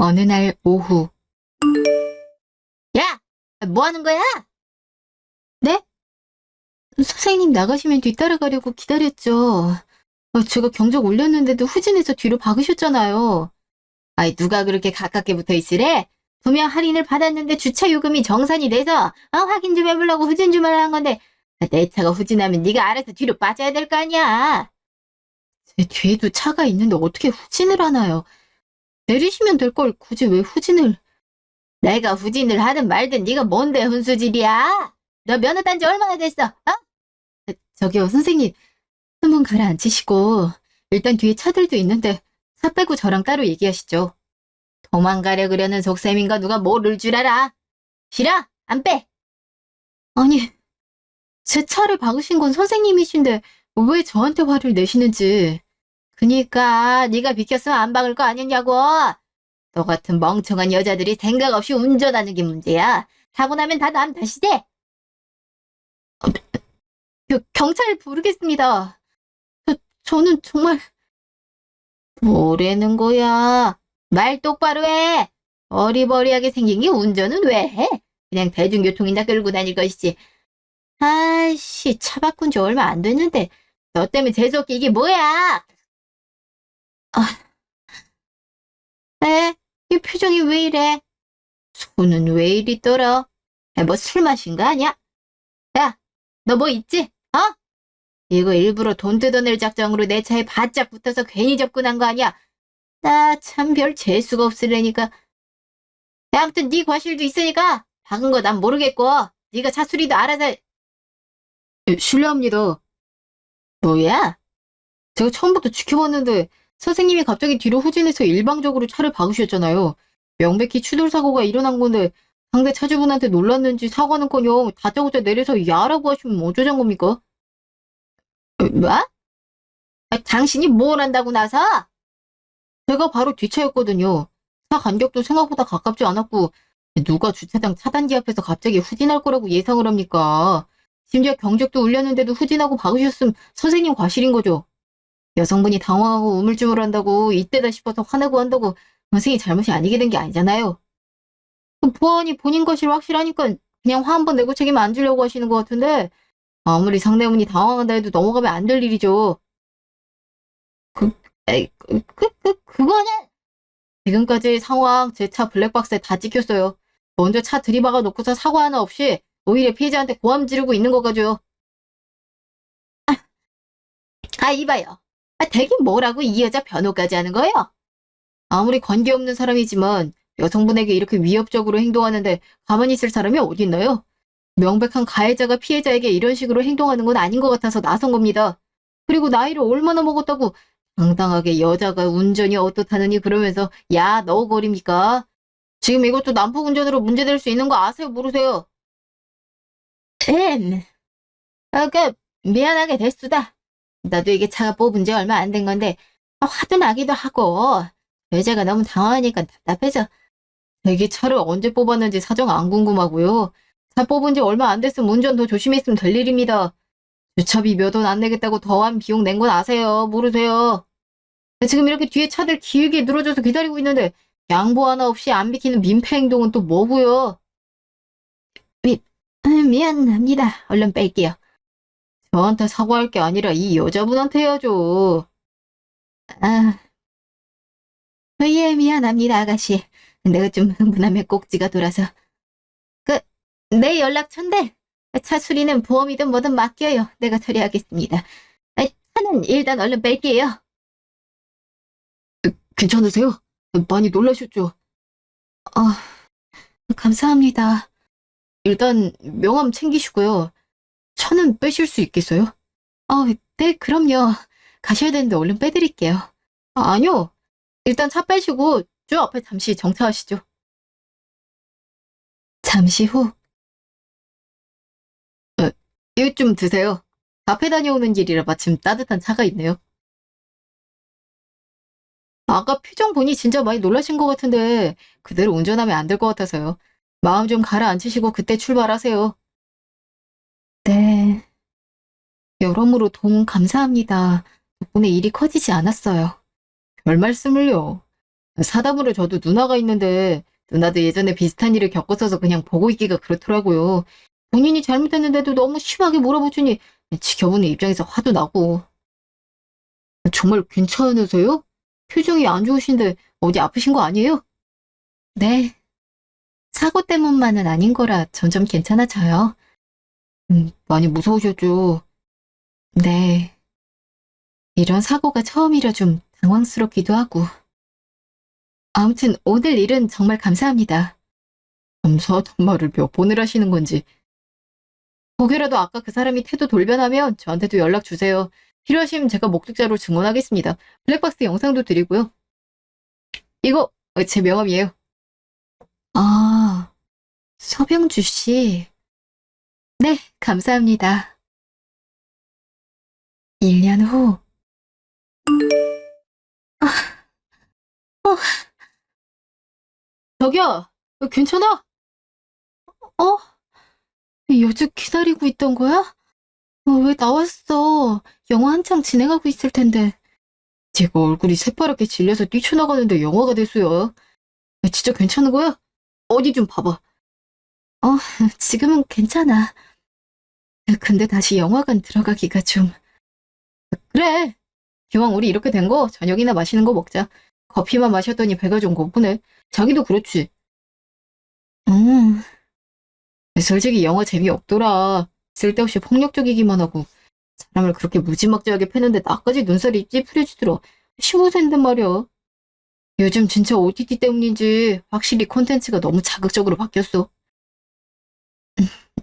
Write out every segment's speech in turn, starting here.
어느 날 오후. 야! 뭐 하는 거야? 네? 선생님 나가시면 뒤따라가려고 기다렸죠. 제가 경적 올렸는데도 후진해서 뒤로 박으셨잖아요. 아이, 누가 그렇게 가깝게 붙어 있으래? 분명 할인을 받았는데 주차 요금이 정산이 돼서 확인 좀 해보려고 후진 좀 하려 한 건데 내 차가 후진하면 네가 알아서 뒤로 빠져야 될 거 아니야. 제 뒤에도 차가 있는데 어떻게 후진을 하나요? 내리시면 될 걸 굳이 왜 후진을... 내가 후진을 하든 말든 네가 뭔데 훈수질이야? 너 면허 딴 지 얼마나 됐어? 저기요 선생님, 한번 가라앉히시고 일단 뒤에 차들도 있는데 차 빼고 저랑 따로 얘기하시죠. 도망가려 그러는 속셈인가 누가 모를 줄 알아? 싫어? 안 빼! 아니, 제 차를 박으신 건 선생님이신데 왜 저한테 화를 내시는지. 그니까 네가 비켰으면 안 박을 거 아니냐고. 너 같은 멍청한 여자들이 생각 없이 운전하는 게 문제야. 사고 나면 다 남 탓이지? 경찰 부르겠습니다. 저는 정말... 뭐라는 거야? 말 똑바로 해. 어리버리하게 생긴 게 운전은 왜 해? 그냥 대중교통이나 끌고 다닐 것이지. 아이씨, 차 바꾼 지 얼마 안 됐는데 너 때문에 재수없게 이게 뭐야? 아, 에? 이 표정이 왜 이래? 손은 왜 이리 떨어? 뭐 술 마신 거 아니야? 야, 너 뭐 있지? 어? 이거 일부러 돈 뜯어낼 작정으로 내 차에 바짝 붙어서 괜히 접근한 거 아니야? 나 참 별 재수가 없으려니까. 야, 아무튼 네 과실도 있으니까 박은 거 난 모르겠고 네가 차 수리도 알아서 실례합니다. 뭐야? 제가 처음부터 지켜봤는데 선생님이 갑자기 뒤로 후진해서 일방적으로 차를 박으셨잖아요. 명백히 추돌 사고가 일어난 건데 상대 차주분한테 놀랐는지 사과는커녕 다짜고짜 내려서 야라고 하시면 어쩌자는 겁니까? 뭐? 당신이 뭘 한다고 나서? 제가 바로 뒷차였거든요. 차 간격도 생각보다 가깝지 않았고 누가 주차장 차단기 앞에서 갑자기 후진할 거라고 예상을 합니까? 심지어 경적도 울렸는데도 후진하고 박으셨음 선생님 과실인 거죠. 여성분이 당황하고 우물쭈물한다고 이때다 싶어서 화내고 한다고 선생님 잘못이 아니게 된 게 아니잖아요. 보안이 본인 것이 확실하니까 그냥 화 한 번 내고 책임 안 지려고 하시는 것 같은데 아무리 상대분이 당황한다 해도 넘어가면 안 될 일이죠. 그, 그거는 지금까지 상황 제 차 블랙박스에 다 찍혔어요. 먼저 차 들이박아 놓고서 사과 하나 없이 오히려 피해자한테 고함 지르고 있는 거가죠. 이봐요. 되긴 뭐라고 이 여자 변호까지 하는 거예요? 아무리 관계 없는 사람이지만 여성분에게 이렇게 위협적으로 행동하는데 가만히 있을 사람이 어디 있나요? 명백한 가해자가 피해자에게 이런 식으로 행동하는 건 아닌 것 같아서 나선 겁니다. 그리고 나이를 얼마나 먹었다고 당당하게 여자가 운전이 어떻다느니 그러면서 야 너거립니까? 지금 이것도 난폭 운전으로 문제될 수 있는 거 아세요 모르세요? 미안하게 됐수다. 나도 이게 차가 뽑은 지 얼마 안 된 건데 화도 나기도 하고 여자가 너무 당황하니까 답답해서. 되게 차를 언제 뽑았는지 사정 안 궁금하고요. 차 뽑은 지 얼마 안 됐으면 운전 더 조심했으면 될 일입니다. 주차비 몇 원 안 내겠다고 더한 비용 낸 건 아세요? 모르세요? 지금 이렇게 뒤에 차들 길게 늘어져서 기다리고 있는데 양보 하나 없이 안 비키는 민폐 행동은 또 뭐고요? 미안합니다. 얼른 뺄게요. 저한테 사과할 게 아니라 이 여자분한테 해야죠. 아, 예, 미안합니다, 아가씨. 내가 좀 흥분하면 꼭지가 돌아서. 그, 내 연락처인데 차 수리는 보험이든 뭐든 맡겨요. 내가 처리하겠습니다. 차는 일단 얼른 뺄게요. 괜찮으세요? 많이 놀라셨죠? 아, 감사합니다. 일단 명함 챙기시고요. 차는 빼실 수 있겠어요? 네, 그럼요. 가셔야 되는데 얼른 빼드릴게요. 아니요. 일단 차 빼시고 저 앞에 잠시 정차하시죠. 잠시 후. 이것 좀 드세요. 카페 다녀오는 길이라 마침 따뜻한 차가 있네요. 아까 표정 보니 진짜 많이 놀라신 것 같은데 그대로 운전하면 안 될 것 같아서요. 마음 좀 가라앉히시고 그때 출발하세요. 네. 여러모로 도움 감사합니다. 덕분에 일이 커지지 않았어요. 별 말씀을요. 사담으로 저도 누나가 있는데 누나도 예전에 비슷한 일을 겪었어서 그냥 보고 있기가 그렇더라고요. 본인이 잘못했는데도 너무 심하게 몰아붙이니 지켜보는 입장에서 화도 나고. 정말 괜찮으세요? 표정이 안 좋으신데 어디 아프신 거 아니에요? 네, 사고 때문만은 아닌 거라 점점 괜찮아져요. 많이 무서우셨죠? 네, 이런 사고가 처음이라 좀 당황스럽기도 하고. 아무튼 오늘 일은 정말 감사합니다. 감사하단 말을 몇 번을 하시는 건지. 혹여라도 아까 그 사람이 태도 돌변하면 저한테도 연락 주세요. 필요하시면 제가 목격자로 증언하겠습니다. 블랙박스 영상도 드리고요. 이거 제 명함이에요. 아, 서병주 씨. 네, 감사합니다. 1년 후. 어, 저기요, 괜찮아? 어? 여주 기다리고 있던 거야? 왜 나왔어? 영화 한창 진행하고 있을 텐데. 제가 얼굴이 새파랗게 질려서 뛰쳐나가는데 영화가 됐어요. 진짜 괜찮은 거야? 어디 좀 봐봐. 어, 지금은 괜찮아. 근데 다시 영화관 들어가기가 좀. 그래. 기왕 우리 이렇게 된 거 저녁이나 맛있는 거 먹자. 커피만 마셨더니 배가 좀 고프네. 자기도 그렇지. 음, 솔직히 영화 재미없더라. 쓸데없이 폭력적이기만 하고 사람을 그렇게 무지막지하게 패는데 나까지 눈살이 찌푸려지더라. 15세인데 말이야. 요즘 진짜 OTT 때문인지 확실히 콘텐츠가 너무 자극적으로 바뀌었어.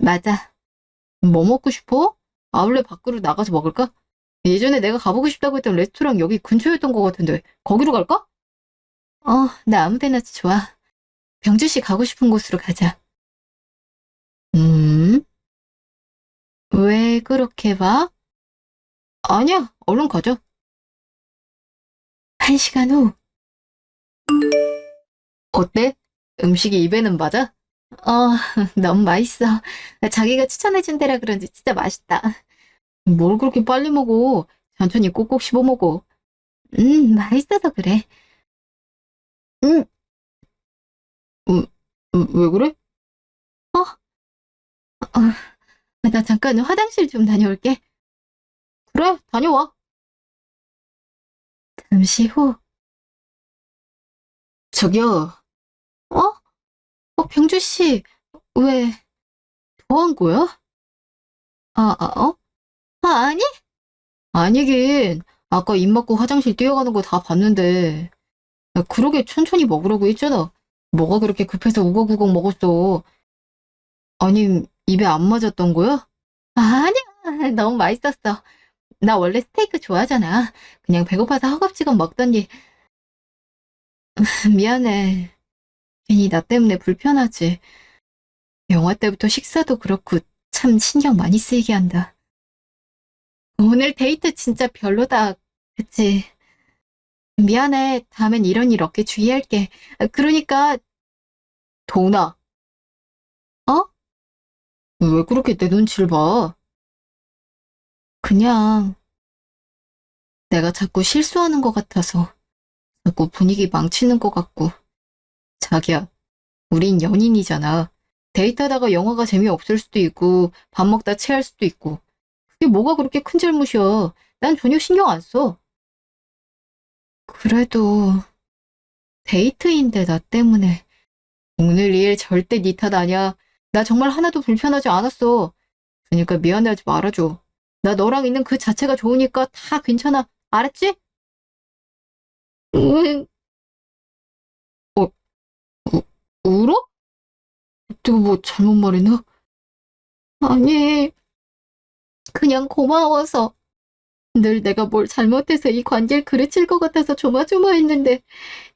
맞아. 뭐 먹고 싶어? 아울렛 밖으로 나가서 먹을까? 예전에 내가 가보고 싶다고 했던 레스토랑 여기 근처였던 것 같은데 거기로 갈까? 나 아무 데나 좋아. 병주 씨 가고 싶은 곳으로 가자. 음? 왜 그렇게 봐? 아니야, 얼른 가자. 1시간 후. 어때? 음식이 입에는 맞아? 어, 너무 맛있어. 자기가 추천해준 데라 그런지 진짜 맛있다. 뭘 그렇게 빨리 먹어? 천천히 꼭꼭 씹어 먹어. 맛있어서 그래. 음, 왜 그래? 어, 나 잠깐 화장실 좀 다녀올게. 그래, 다녀와. 잠시 후. 저기요, 어? 병주 씨, 왜, 뭐 한 거야? 어? 아니? 아니긴. 아까 입 막고 화장실 뛰어가는 거 다 봤는데. 그러게 천천히 먹으라고 했잖아. 뭐가 그렇게 급해서 우걱우걱 먹었어. 아님, 입에 안 맞았던 거야? 아니야, 너무 맛있었어. 나 원래 스테이크 좋아하잖아. 그냥 배고파서 허겁지겁 먹더니. 미안해. 괜히 나 때문에 불편하지. 영화 때부터 식사도 그렇고 참 신경 많이 쓰이게 한다. 오늘 데이트 진짜 별로다. 그치? 미안해. 다음엔 이런 일 없게 주의할게. 그러니까, 도훈아, 어? 왜 그렇게 내 눈치를 봐? 그냥 내가 자꾸 실수하는 것 같아서 자꾸 분위기 망치는 것 같고. 자기야, 우린 연인이잖아. 데이트하다가 영화가 재미없을 수도 있고 밥 먹다 체할 수도 있고. 그게 뭐가 그렇게 큰 잘못이야. 난 전혀 신경 안 써. 그래도 데이트인데 나 때문에. 오늘 일 절대 네 탓 아니야. 나 정말 하나도 불편하지 않았어. 그러니까 미안해하지 말아줘. 나 너랑 있는 그 자체가 좋으니까 다 괜찮아. 알았지? 응. 어, 울어? 내가 뭐 잘못 말했나? 아니, 그냥 고마워서. 늘 내가 뭘 잘못해서 이 관계를 그르칠 것 같아서 조마조마했는데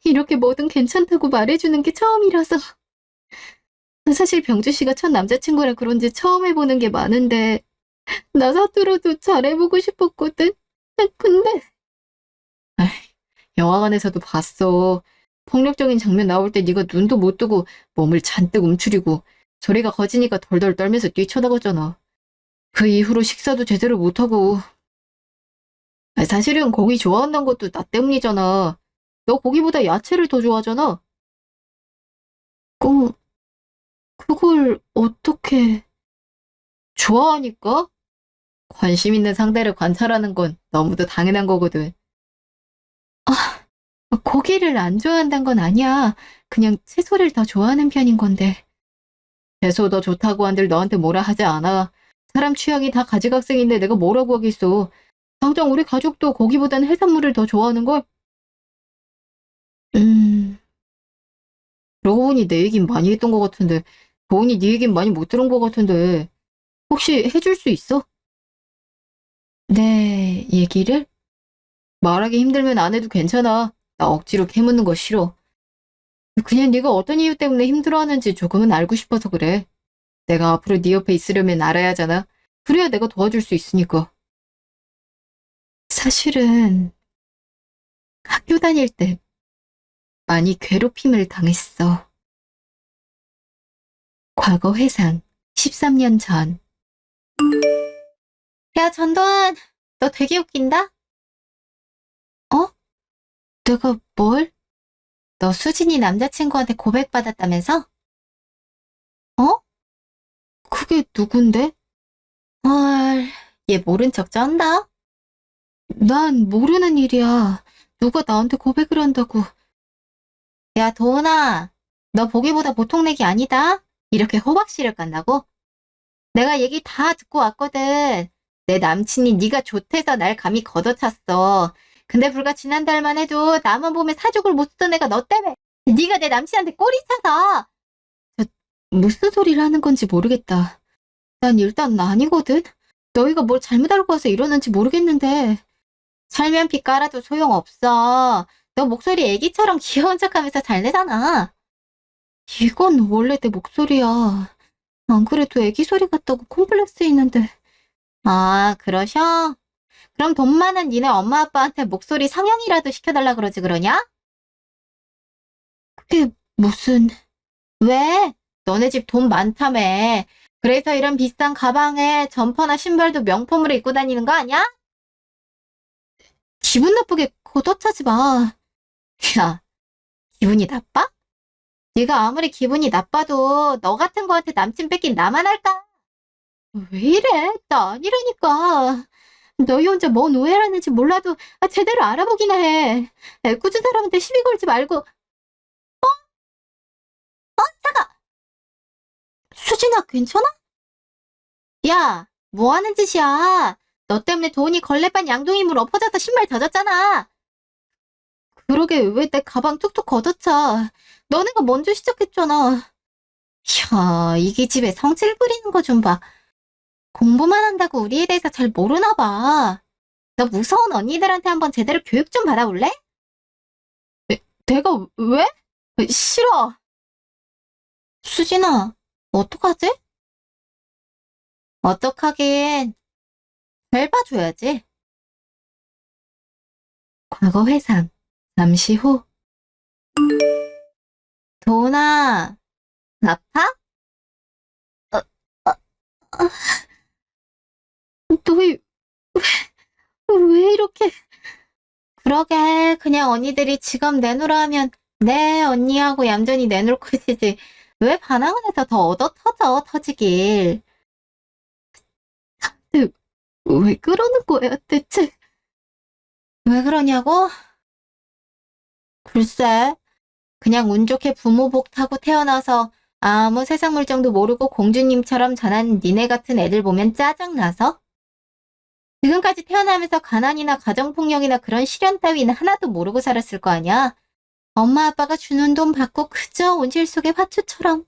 이렇게 뭐든 괜찮다고 말해주는 게 처음이라서. 사실 병주 씨가 첫 남자친구라 그런지 처음 해보는 게 많은데 나 사투로도 잘해보고 싶었거든. 근데 영화관에서도 봤어. 폭력적인 장면 나올 때 네가 눈도 못 뜨고 몸을 잔뜩 움츠리고 소리가 커지니까 덜덜 떨면서 뛰쳐나갔잖아. 그 이후로 식사도 제대로 못하고. 사실은 고기 좋아한다는 것도 나 때문이잖아. 너 고기보다 야채를 더 좋아하잖아. 어, 그걸 어떻게 좋아하니까? 관심 있는 상대를 관찰하는 건 너무도 당연한 거거든. 고기를 안 좋아한다는 건 아니야. 그냥 채소를 더 좋아하는 편인 건데. 채소 더 좋다고 한들 너한테 뭐라 하지 않아. 사람 취향이 다 가지각색인데 내가 뭐라고 하겠어. 당장 우리 가족도 고기보다는 해산물을 더 좋아하는걸? 음, 그러고 보니 내 얘긴 많이 했던 것 같은데, 보은이 네 얘긴 많이 못 들은 것 같은데, 혹시 해줄 수 있어? 내 얘기를? 말하기 힘들면 안 해도 괜찮아. 나 억지로 캐묻는 거 싫어. 그냥 네가 어떤 이유 때문에 힘들어하는지 조금은 알고 싶어서 그래. 내가 앞으로 네 옆에 있으려면 알아야 하잖아. 그래야 내가 도와줄 수 있으니까. 사실은 학교 다닐 때 많이 괴롭힘을 당했어. 과거 회상 13년 전. 야, 전도환, 너 되게 웃긴다? 어? 내가 뭘? 너 수진이 남자친구한테 고백받았다면서? 어? 그게 누군데? 헐, 얘 모른 척 쩐다? 난 모르는 일이야. 누가 나한테 고백을 한다고. 야, 도훈아, 너 보기보다 보통 내기 아니다? 이렇게 호박씨를 깐다고? 내가 얘기 다 듣고 왔거든. 내 남친이 네가 좋대서 날 감히 걷어찼어. 근데 불과 지난달만 해도 나만 보면 사족을 못 쓰던 애가 너 때문에 네가 내 남친한테 꼬리 차서 무슨 소리를 하는 건지 모르겠다. 난 일단 아니거든. 너희가 뭘 잘못 알고 와서 이러는지 모르겠는데 살면피 깔아도 소용없어. 너 목소리 애기처럼 귀여운 척하면서 잘 내잖아. 이건 원래 내 목소리야. 안 그래도 애기 소리 같다고 콤플렉스 있는데. 아, 그러셔? 그럼 돈 많은 니네 엄마 아빠한테 목소리 상영이라도 시켜달라 그러지 그러냐? 그게 무슨... 왜? 너네 집 돈 많다며. 그래서 이런 비싼 가방에 점퍼나 신발도 명품으로 입고 다니는 거 아니야? 기분 나쁘게 걷어차지 마. 야, 기분이 나빠? 네가 아무리 기분이 나빠도 너 같은 거한테 남친 뺏긴 나만 할까? 왜 이래? 나 아니라니까. 너희 혼자 뭔 오해를 하는지 몰라도 제대로 알아보기나 해. 애꿎은 사람한테 시비 걸지 말고. 수진아, 괜찮아? 야, 뭐 하는 짓이야? 너 때문에 돈이 걸레반 양동이물 엎어져서 신발 젖었잖아. 그러게 왜 내 가방 툭툭 걷어차. 너네가 먼저 시작했잖아. 야, 이게 집에 성질 부리는 거 좀 봐. 공부만 한다고 우리에 대해서 잘 모르나 봐. 너 무서운 언니들한테 한번 제대로 교육 좀 받아볼래? 내가 왜? 싫어. 수진아, 어떡하지? 어떡하긴. 잘 봐줘야지. 과거 회상. 잠시 후. 도훈아, 아파? 어, 어, 너희 왜 이렇게... 그러게, 그냥 언니들이 지갑 내놓으라 하면 네, 언니하고 얌전히 내놓을 것이지. 왜 반항을 해서 더 얻어 터지길. 근데 왜 그러는 거야, 대체? 왜 그러냐고? 글쎄, 그냥 운 좋게 부모 복 타고 태어나서 아무 세상 물정도 모르고 공주님처럼 자란 니네 같은 애들 보면 짜증나서? 지금까지 태어나면서 가난이나 가정폭력이나 그런 시련 따위는 하나도 모르고 살았을 거 아니야? 엄마 아빠가 주는 돈 받고 그저 온실 속의 화초처럼.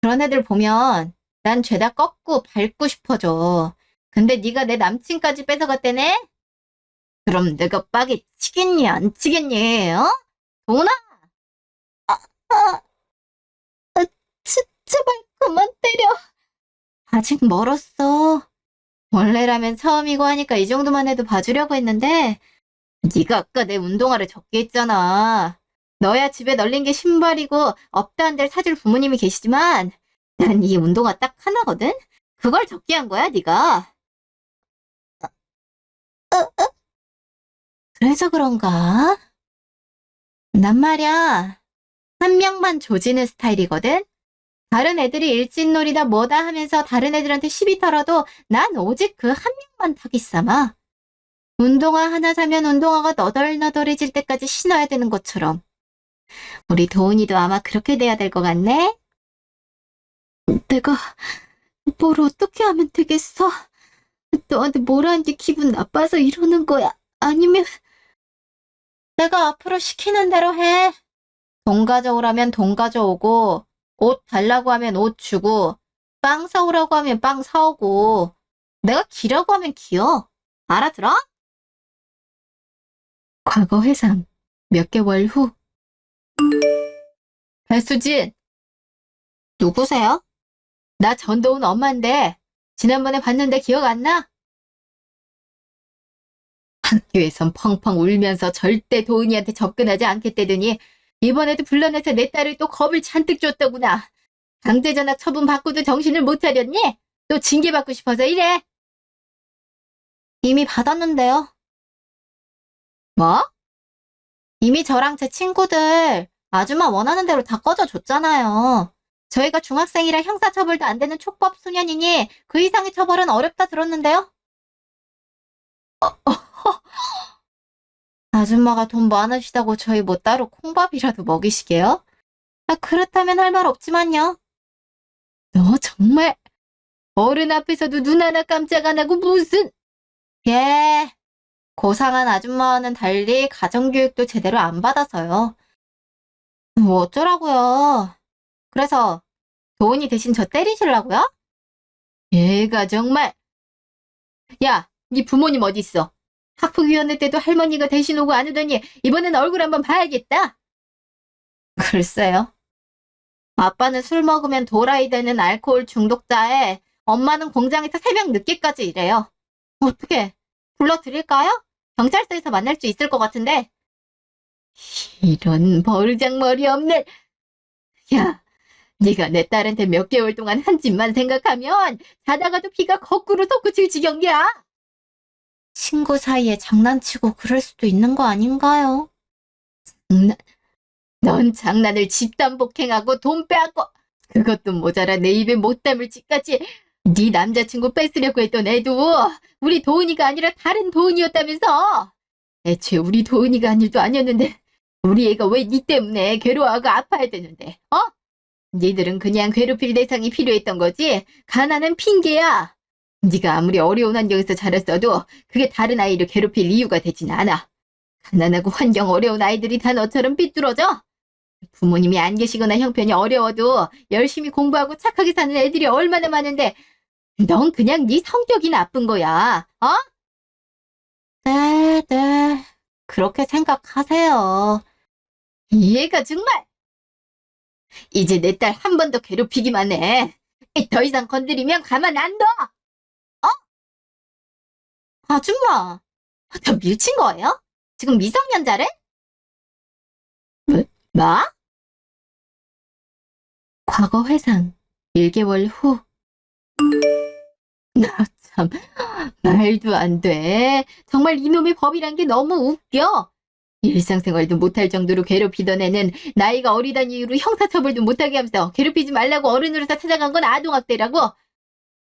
그런 애들 보면 난 죄다 꺾고 밟고 싶어져. 근데 네가 내 남친까지 뺏어갔대네? 그럼 내가 빠개 치겠니 안 치겠니? 어? 도나? 아, 제발 그만 때려. 아직 멀었어. 원래라면 처음이고 하니까 이 정도만 해도 봐주려고 했는데 네가 아까 내 운동화를 적게 했잖아. 너야 집에 널린 게 신발이고 없다 한들 사줄 부모님이 계시지만 난 이 운동화 딱 하나거든? 그걸 적게 한 거야, 네가. 그래서 그런가? 난 말이야, 한 명만 조지는 스타일이거든? 다른 애들이 일진놀이다 뭐다 하면서 다른 애들한테 시비 털어도 난 오직 그 한 명만 타깃 삼아. 운동화 하나 사면 운동화가 너덜너덜해질 때까지 신어야 되는 것처럼. 우리 도훈이도 아마 그렇게 돼야 될 것 같네? 내가 뭘 어떻게 하면 되겠어? 너한테 뭐라는 게 기분 나빠서 이러는 거야? 아니면 내가 앞으로 시키는 대로 해. 돈 가져오라면 돈 가져오고, 옷 달라고 하면 옷 주고, 빵 사오라고 하면 빵 사오고, 내가 기라고 하면 기어. 알아들어? 과거 회상. 몇 개월 후. 배수진, 누구세요? 나 전도훈 엄마인데, 지난번에 봤는데 기억 안 나? 학교에선 펑펑 울면서 절대 도훈이한테 접근하지 않겠다더니, 이번에도 불러내서 내 딸을 또 겁을 잔뜩 줬더구나. 강제전학 처분 받고도 정신을 못 차렸니? 또 징계받고 싶어서 이래? 이미 받았는데요. 뭐? 이미 저랑 제 친구들 아줌마 원하는 대로 다 꺼져줬잖아요. 저희가 중학생이라 형사처벌도 안 되는 촉법 소년이니 그 이상의 처벌은 어렵다 들었는데요. 아줌마가 돈 많으시다고 저희 뭐 따로 콩밥이라도 먹이시게요? 아, 그렇다면 할 말 없지만요. 너 정말 어른 앞에서도 눈 하나 깜짝 안 하고 무슨... 예, 고상한 아줌마와는 달리 가정교육도 제대로 안 받아서요. 뭐 어쩌라고요. 그래서 도훈이 대신 저 때리시려고요? 얘가 정말... 야, 네 부모님 어디 있어? 학폭위원회 때도 할머니가 대신 오고 안 오더니 이번엔 얼굴 한번 봐야겠다. 글쎄요. 아빠는 술 먹으면 도라이 되는 알코올 중독자에 엄마는 공장에서 새벽 늦게까지 일해요. 어떻게 불러드릴까요? 경찰서에서 만날 수 있을 것 같은데. 이런 버르장머리 없는... 야, 네가 내 딸한테 몇 개월 동안 한 짓만 생각하면 자다가도 피가 거꾸로 솟구칠 지경이야. 친구 사이에 장난치고 그럴 수도 있는 거 아닌가요? 넌 장난을 집단 폭행하고 돈 빼앗고 그것도 모자라 내 입에 못 담을 짓까지 네 남자친구 뺏으려고 했던 애도 우리 도훈이가 아니라 다른 도훈이었다면서. 애초에 우리 도훈이가 한 일도 아니었는데 우리 애가 왜 네 때문에 괴로워하고 아파야 되는데, 어? 니들은 그냥 괴롭힐 대상이 필요했던 거지? 가난은 핑계야. 네가 아무리 어려운 환경에서 자랐어도 그게 다른 아이를 괴롭힐 이유가 되진 않아. 가난하고 환경 어려운 아이들이 다 너처럼 삐뚤어져? 부모님이 안 계시거나 형편이 어려워도 열심히 공부하고 착하게 사는 애들이 얼마나 많은데 넌 그냥 네 성격이 나쁜 거야. 어? 네. 그렇게 생각하세요. 얘가 정말 이제 내 딸 한 번 더 괴롭히기만 해. 더 이상 건드리면 가만 안 둬. 어? 아줌마, 저 밀친 거예요? 지금 미성년자래? 뭐? 과거 회상 1개월 후. 나 참, 말도 안 돼. 정말 이놈의 법이란 게 너무 웃겨. 일상생활도 못할 정도로 괴롭히던 애는 나이가 어리다는 이유로 형사처벌도 못하게 하면서 괴롭히지 말라고 어른으로서 찾아간 건 아동학대라고.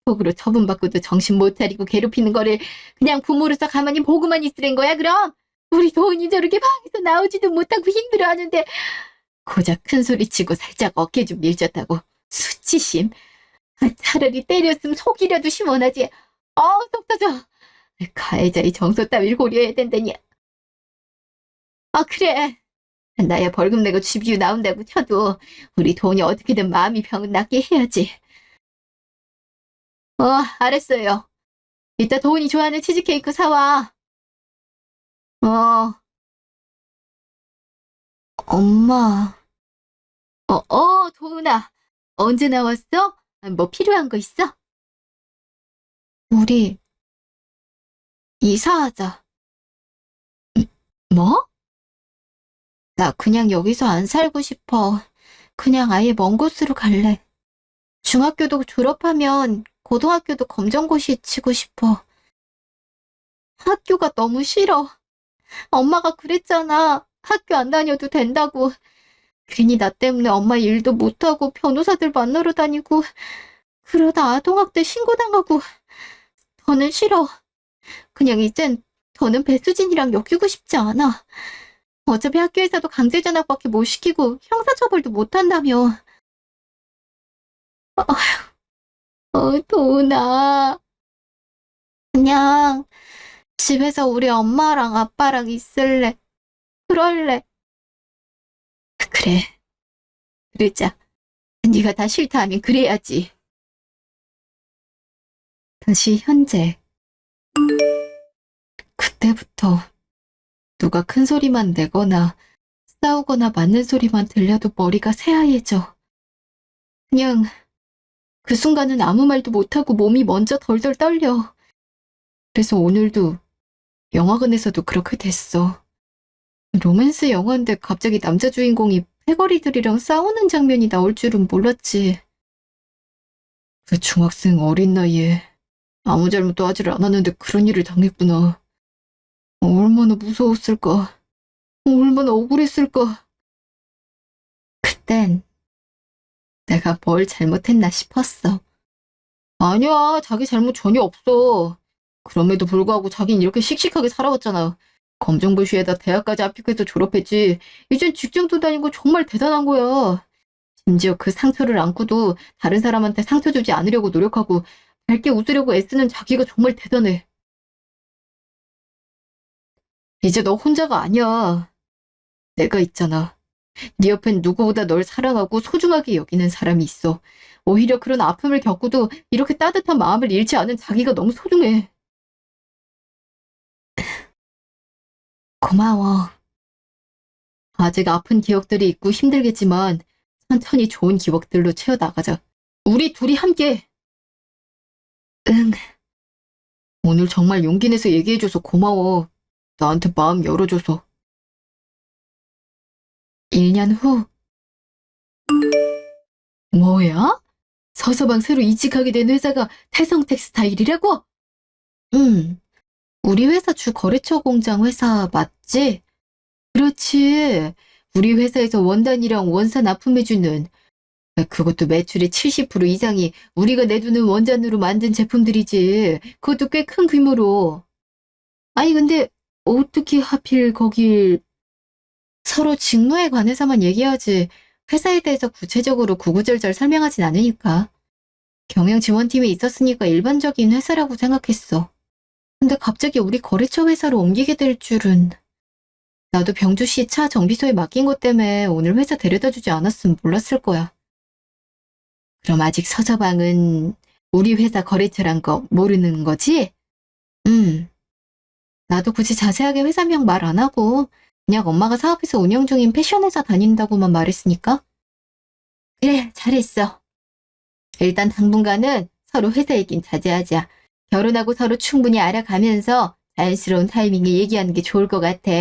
속으로 처분받고도 정신 못 차리고 괴롭히는 거를 그냥 부모로서 가만히 보고만 있으란 거야 그럼? 우리 도훈이 저렇게 방에서 나오지도 못하고 힘들어하는데 고작 큰 소리 치고 살짝 어깨 좀 밀쳤다고 수치심. 차라리 때렸으면 속이라도 시원하지. 속 터져. 가해자의 정서 따위를 고려해야 된다니. 그래. 나야 벌금 내고 집유 나온다고 쳐도 우리 도훈이 어떻게든 마음이 병 낫게 해야지. 알았어요. 이따 도훈이 좋아하는 치즈케이크 사와. 엄마. 도훈아. 언제 나왔어? 뭐 필요한 거 있어? 우리 이사하자. 뭐? 나 그냥 여기서 안 살고 싶어. 그냥 아예 먼 곳으로 갈래. 중학교도 졸업하면 고등학교도 검정고시 치고 싶어. 학교가 너무 싫어. 엄마가 그랬잖아. 학교 안 다녀도 된다고. 괜히 나 때문에 엄마 일도 못하고 변호사들 만나러 다니고 그러다 아동학대 신고당하고. 더는 싫어. 그냥 이젠 더는 배수진이랑 엮이고 싶지 않아. 어차피 학교에서도 강제전학밖에 못 시키고 형사처벌도 못한다며. 도훈아. 그냥 집에서 우리 엄마랑 아빠랑 있을래. 그럴래. 그래. 그러자. 네가 다 싫다 하면 그래야지. 다시 현재. 그때부터 누가 큰 소리만 내거나 싸우거나 맞는 소리만 들려도 머리가 새하얘져. 그냥 그 순간은 아무 말도 못하고 몸이 먼저 덜덜 떨려. 그래서 오늘도 영화관에서도 그렇게 됐어. 로맨스 영화인데 갑자기 남자 주인공이 패거리들이랑 싸우는 장면이 나올 줄은 몰랐지. 그 중학생 어린 나이에 아무 잘못도 하지를 않았는데 그런 일을 당했구나. 얼마나 무서웠을까. 얼마나 억울했을까. 그땐 내가 뭘 잘못했나 싶었어. 아니야, 자기 잘못 전혀 없어. 그럼에도 불구하고 자긴 이렇게 씩씩하게 살아왔잖아. 검정고시에다 대학까지 합격해서 졸업했지. 이젠 직장도 다니고 정말 대단한 거야. 심지어 그 상처를 안고도 다른 사람한테 상처 주지 않으려고 노력하고 밝게 웃으려고 애쓰는 자기가 정말 대단해. 이제 너 혼자가 아니야. 내가 있잖아. 네 옆엔 누구보다 널 사랑하고 소중하게 여기는 사람이 있어. 오히려 그런 아픔을 겪고도 이렇게 따뜻한 마음을 잃지 않은 자기가 너무 소중해. 고마워. 아직 아픈 기억들이 있고 힘들겠지만 천천히 좋은 기억들로 채워나가자. 우리 둘이 함께. 응. 오늘 정말 용기 내서 얘기해줘서 고마워. 나한테 마음 열어줘서. 1년 후. 뭐야? 서서방 새로 이직하게 된 회사가 태성텍스타일이라고? 응. 우리 회사 주 거래처 공장 회사 맞지? 그렇지. 우리 회사에서 원단이랑 원산 납품해주는, 그것도 매출의 70% 이상이 우리가 내두는 원단으로 만든 제품들이지. 그것도 꽤 큰 규모로. 아니 근데 어떻게 하필 거길. 서로 직무에 관해서만 얘기하지 회사에 대해서 구체적으로 구구절절 설명하진 않으니까. 경영지원팀에 있었으니까 일반적인 회사라고 생각했어. 근데 갑자기 우리 거래처 회사로 옮기게 될 줄은. 나도 병주씨 차 정비소에 맡긴 것 때문에 오늘 회사 데려다주지 않았으면 몰랐을 거야. 그럼 아직 서서방은 우리 회사 거래처란 거 모르는 거지? 나도 굳이 자세하게 회사명 말 안 하고 그냥 엄마가 사업해서 운영 중인 패션회사 다닌다고만 말했으니까. 그래, 잘했어. 일단 당분간은 서로 회사 얘긴 자제하자. 결혼하고 서로 충분히 알아가면서 자연스러운 타이밍에 얘기하는 게 좋을 것 같아.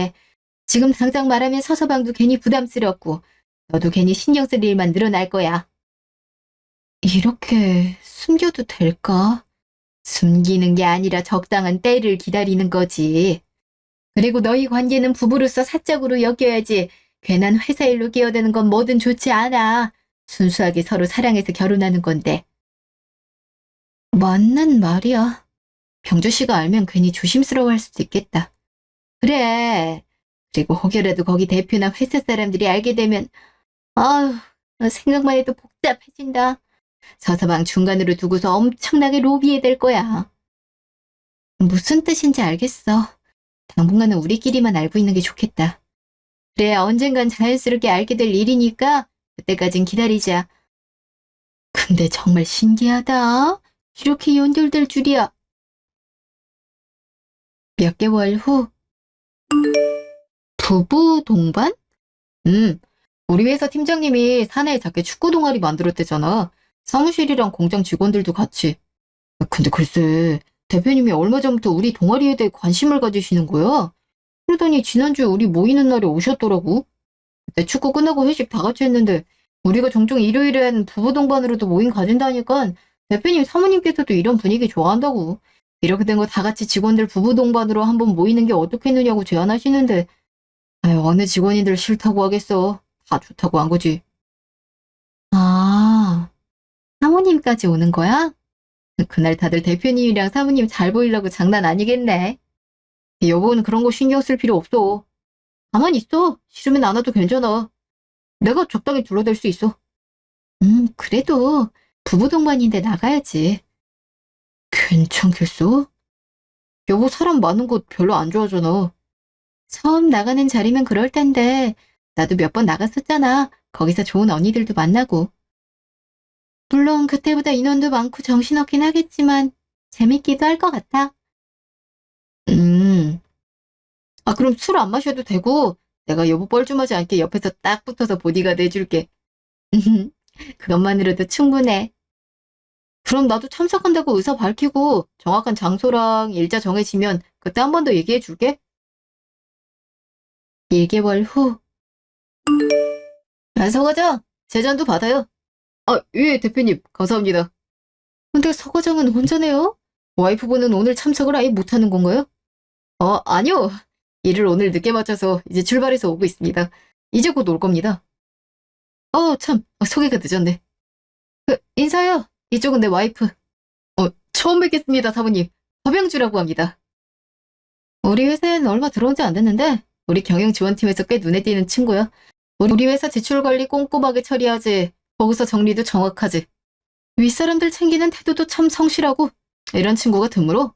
지금 당장 말하면 서서방도 괜히 부담스럽고 너도 괜히 신경 쓸 일만 늘어날 거야. 이렇게 숨겨도 될까? 숨기는 게 아니라 적당한 때를 기다리는 거지. 그리고 너희 관계는 부부로서 사적으로 여겨야지. 괜한 회사 일로 끼어드는 건 뭐든 좋지 않아. 순수하게 서로 사랑해서 결혼하는 건데. 맞는 말이야. 병주 씨가 알면 괜히 조심스러워할 수도 있겠다. 그래. 그리고 혹여라도 거기 대표나 회사 사람들이 알게 되면 아휴, 생각만 해도 복잡해진다. 서서방 중간으로 두고서 엄청나게 로비해야 될 거야. 무슨 뜻인지 알겠어. 당분간은 우리끼리만 알고 있는 게 좋겠다. 그래, 언젠간 자연스럽게 알게 될 일이니까 그때까진 기다리자. 근데 정말 신기하다. 이렇게 연결될 줄이야. 몇 개월 후. 부부 동반? 우리 회사 팀장님이 사내에 작게 축구 동아리 만들었대잖아. 사무실이랑 공장 직원들도 같이. 근데 글쎄, 대표님이 얼마 전부터 우리 동아리에 대해 관심을 가지시는 거야. 그러더니 지난주에 우리 모이는 날에 오셨더라고. 그때 축구 끝나고 회식 다 같이 했는데 우리가 종종 일요일엔 부부 동반으로도 모임 가진다니까 대표님 사모님께서도 이런 분위기 좋아한다고. 이렇게 된 거 다 같이 직원들 부부 동반으로 한번 모이는 게 어떻겠느냐고 제안하시는데 아유, 어느 직원인들 싫다고 하겠어. 다 좋다고 한 거지. 아, 사모님까지 오는 거야? 그날 다들 대표님이랑 사모님 잘 보이려고 장난 아니겠네. 여보는 그런 거 신경 쓸 필요 없어. 가만히 있어. 싫으면 안 와도 괜찮아. 내가 적당히 둘러댈 수 있어. 그래도 부부 동반인데 나가야지. 괜찮겠어? 여보 사람 많은 곳 별로 안 좋아하잖아. 처음 나가는 자리면 그럴 텐데 나도 몇 번 나갔었잖아. 거기서 좋은 언니들도 만나고. 물론 그때보다 인원도 많고 정신없긴 하겠지만 재밌기도 할 것 같아. 음, 그럼 술 안 마셔도 되고 내가 여보 뻘쭘하지 않게 옆에서 딱 붙어서 보디가드 해줄게. 그것만으로도 충분해. 그럼 나도 참석한다고 의사 밝히고 정확한 장소랑 일자 정해지면 그때 한 번 더 얘기해 줄게. 1개월 후. 서 과장, 제 잔도 받아요. 예, 대표님, 감사합니다. 근데 서 과장은 혼자네요? 와이프분은 오늘 참석을 아예 못하는 건가요? 아니요. 일을 오늘 늦게 마쳐서 이제 출발해서 오고 있습니다. 이제 곧 올 겁니다. 참, 소개가 늦었네. 인사요. 이쪽은 내 와이프. 처음 뵙겠습니다, 사모님. 허병주라고 합니다. 우리 회사에는 얼마 들어온 지 안 됐는데 우리 경영 지원팀에서 꽤 눈에 띄는 친구야. 우리 회사 지출 관리 꼼꼼하게 처리하지. 보고서 정리도 정확하지. 윗사람들 챙기는 태도도 참 성실하고 이런 친구가 드물어.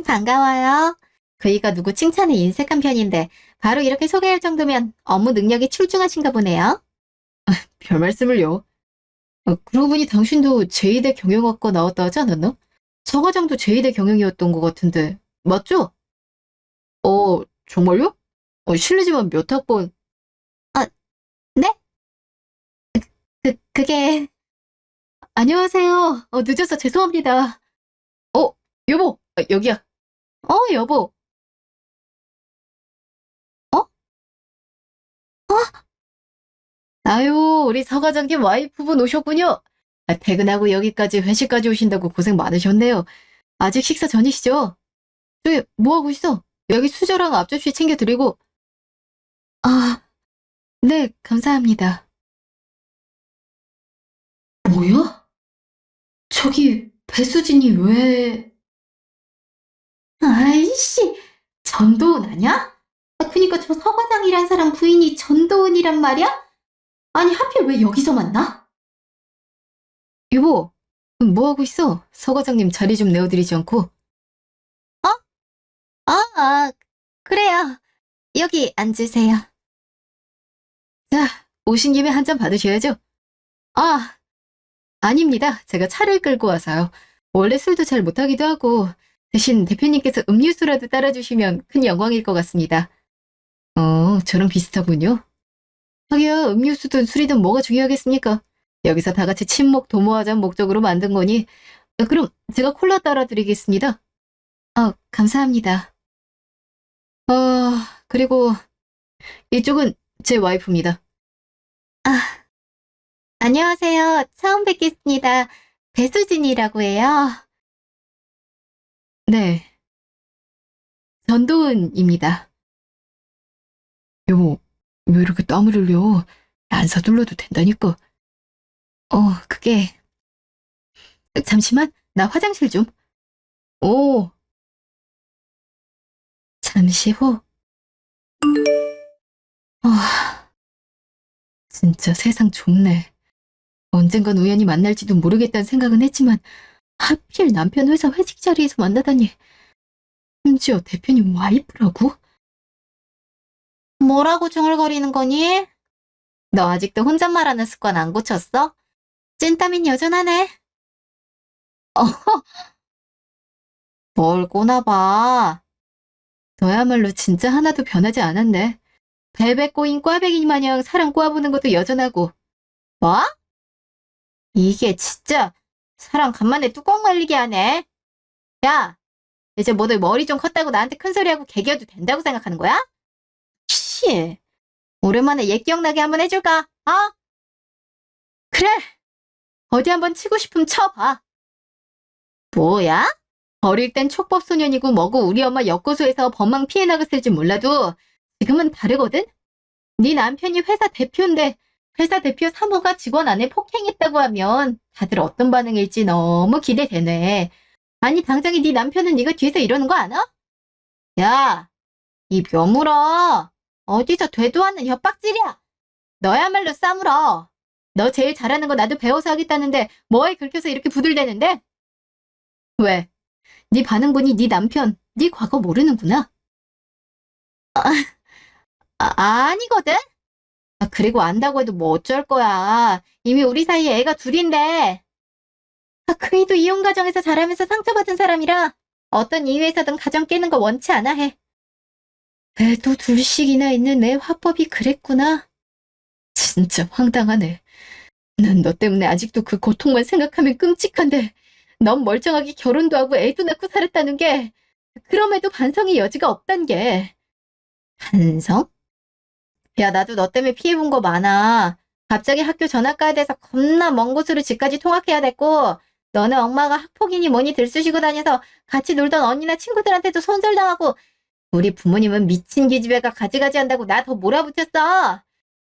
반가워요. 그이가 누구 칭찬에 인색한 편인데 바로 이렇게 소개할 정도면 업무 능력이 출중하신가 보네요. 별 말씀을요. 그러고 보니 당신도 제2대 경영학과 나왔다 하지 않았나? 서 과장도 제2대 경영이었던 것 같은데 맞죠? 정말요? 실례지만 몇 학번? 아, 네? 그게... 안녕하세요. 늦어서 죄송합니다. 여보, 여기야. 여보. 어? 아유, 우리 서 과장님 와이프분 오셨군요. 퇴근하고 여기까지 회식까지 오신다고 고생 많으셨네요. 아직 식사 전이시죠? 저기, 뭐하고 있어? 여기 수저랑 앞접시 챙겨드리고. 아, 네, 감사합니다. 뭐야? 저기, 배수진이 왜... 아이씨, 전도은 아냐? 그니까 저 서 과장이란 사람 부인이 전도은이란 말이야? 아니, 하필 왜 여기서 만나? 여보, 뭐하고 있어? 서 과장님 자리 좀 내어드리지 않고. 아, 그래요. 여기 앉으세요. 자, 오신 김에 한 잔 받으셔야죠. 아, 아닙니다. 제가 차를 끌고 와서요. 원래 술도 잘 못하기도 하고, 대신 대표님께서 음료수라도 따라주시면 큰 영광일 것 같습니다. 저랑 비슷하군요. 하기야 음료수든 술이든 뭐가 중요하겠습니까? 여기서 다 같이 친목 도모하자는 목적으로 만든 거니. 그럼 제가 콜라 따라드리겠습니다. 감사합니다. 그리고 이쪽은 제 와이프입니다. 안녕하세요. 처음 뵙겠습니다. 배수진이라고 해요. 네, 전도은입니다. 여보, 왜 이렇게 땀을 흘려? 안 서둘러도 된다니까. 그게... 잠시만, 나 화장실 좀. 오, 잠시 후. 진짜 세상 좁네. 언젠간 우연히 만날지도 모르겠다는 생각은 했지만 하필 남편 회사 회식 자리에서 만나다니. 심지어 대표님 와이프라고? 뭐라고 중얼거리는 거니? 너 아직도 혼잣말하는 습관 안 고쳤어? 찐따민 여전하네. 뭘 꼬나봐. 너야말로 진짜 하나도 변하지 않았네. 베베 꼬인 꽈배기 마냥 사람 꼬아보는 것도 여전하고. 뭐? 이게 진짜 사람 간만에 뚜껑 말리게 하네. 야, 이제 모두 머리 좀 컸다고 나한테 큰소리하고 개겨도 된다고 생각하는 거야? 씨, 오랜만에 옛 기억나게 한번 해줄까? 그래, 어디 한번 치고 싶으면 쳐봐. 뭐야? 어릴 땐 촉법소년이고 뭐고 우리 엄마 엮고소해서 법망 피해 나갔을지 몰라도 지금은 다르거든? 네 남편이 회사 대표인데 회사 대표 사모가 직원 안에 폭행했다고 하면 다들 어떤 반응일지 너무 기대되네. 아니 당장에 네 남편은 네가 뒤에서 이러는 거 아나? 야, 이 벼물어. 어디서 되도 않는 협박질이야. 너야말로 싸물어. 너 제일 잘하는 거 나도 배워서 하겠다는데 뭐에 긁혀서 이렇게 부들대는데? 왜? 네 반응 보니 네 남편, 네 과거 모르는구나. 아니거든? 그리고 안다고 해도 뭐 어쩔 거야. 이미 우리 사이에 애가 둘인데. 그이도 이혼 가정에서 자라면서 상처받은 사람이라 어떤 이유에서든 가정 깨는 거 원치 않아 해. 애도 둘씩이나 있는 내 화법이 그랬구나. 진짜 황당하네. 난 너 때문에 아직도 그 고통만 생각하면 끔찍한데 넌 멀쩡하게 결혼도 하고 애도 낳고 살았다는 게 그럼에도 반성의 여지가 없단 게. 반성? 야, 나도 너 때문에 피해본 거 많아. 갑자기 학교 전학 가야 돼서 겁나 먼 곳으로 집까지 통학해야 됐고, 너네 엄마가 학폭이니 뭐니 들쑤시고 다녀서 같이 놀던 언니나 친구들한테도 손절당하고, 우리 부모님은 미친 기집애가 가지가지 한다고 나 더 몰아붙였어.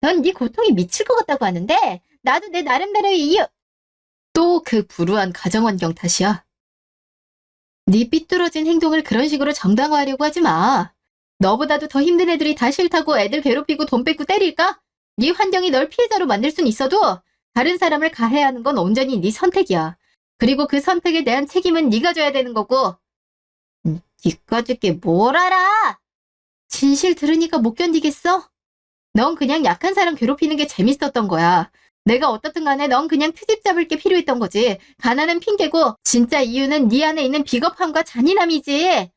넌 네 고통이 미칠 것 같다고 하는데, 나도 내 나름대로의 이유. 또 그 불우한 가정환경 탓이야. 네 삐뚤어진 행동을 그런 식으로 정당화하려고 하지 마. 너보다도 더 힘든 애들이 다 싫다고 애들 괴롭히고 돈 뺏고 때릴까? 네 환경이 널 피해자로 만들 순 있어도 다른 사람을 가해하는 건 온전히 네 선택이야. 그리고 그 선택에 대한 책임은 네가 져야 되는 거고. 네가 줄게 뭘 알아? 진실 들으니까 못 견디겠어? 넌 그냥 약한 사람 괴롭히는 게 재밌었던 거야. 내가 어떻든 간에 넌 그냥 트집 잡을 게 필요했던 거지. 가난은 핑계고 진짜 이유는 네 안에 있는 비겁함과 잔인함이지.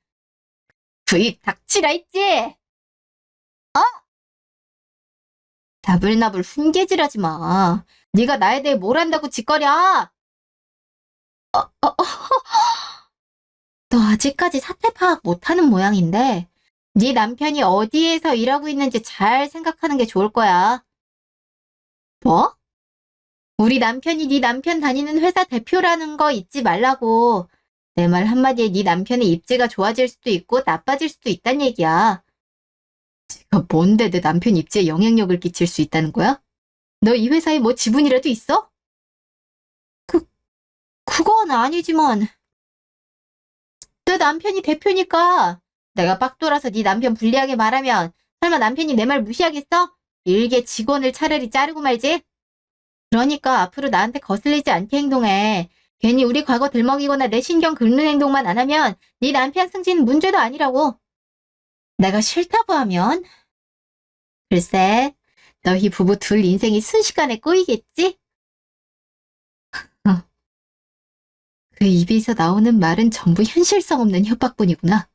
부입 닥치라 했지? 나불나불 훈계질하지 마. 네가 나에 대해 뭘 안다고 짓거려? 너 아직까지 사태 파악 못하는 모양인데 네 남편이 어디에서 일하고 있는지 잘 생각하는 게 좋을 거야. 뭐? 우리 남편이 네 남편 다니는 회사 대표라는 거 잊지 말라고. 내 말 한마디에 네 남편의 입지가 좋아질 수도 있고 나빠질 수도 있단 얘기야. 뭔데 내 남편 입지에 영향력을 끼칠 수 있다는 거야? 너 이 회사에 뭐 지분이라도 있어? 그건 아니지만 내 남편이 대표니까 내가 빡 돌아서 네 남편 불리하게 말하면 설마 남편이 내 말 무시하겠어? 일개 직원을 차라리 자르고 말지? 그러니까 앞으로 나한테 거슬리지 않게 행동해. 괜히 우리 과거 들먹이거나 내 신경 긁는 행동만 안 하면 네 남편 승진 문제도 아니라고. 내가 싫다고 하면? 글쎄, 너희 부부 둘 인생이 순식간에 꼬이겠지? 어, 그 입에서 나오는 말은 전부 현실성 없는 협박뿐이구나.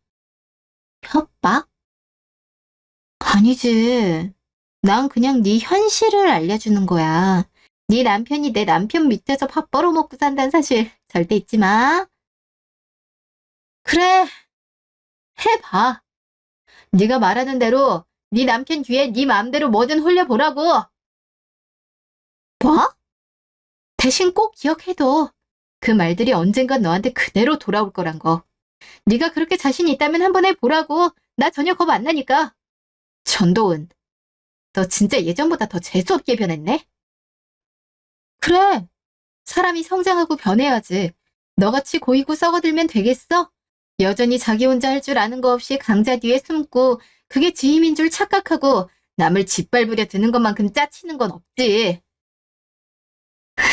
협박? 아니지. 난 그냥 네 현실을 알려주는 거야. 네 남편이 내 남편 밑에서 밥 벌어먹고 산다는 사실 절대 잊지 마. 그래, 해봐. 네가 말하는 대로 네 남편 뒤에 네 마음대로 뭐든 홀려보라고. 뭐? 대신 꼭 기억해둬. 그 말들이 언젠간 너한테 그대로 돌아올 거란 거. 네가 그렇게 자신 있다면 한번 해보라고. 나 전혀 겁 안 나니까. 전도은, 너 진짜 예전보다 더 재수없게 변했네? 그래, 사람이 성장하고 변해야지. 너같이 고이고 썩어들면 되겠어? 여전히 자기 혼자 할 줄 아는 거 없이 강자 뒤에 숨고 그게 지임인 줄 착각하고 남을 짓밟으려 드는 것만큼 짜치는 건 없지.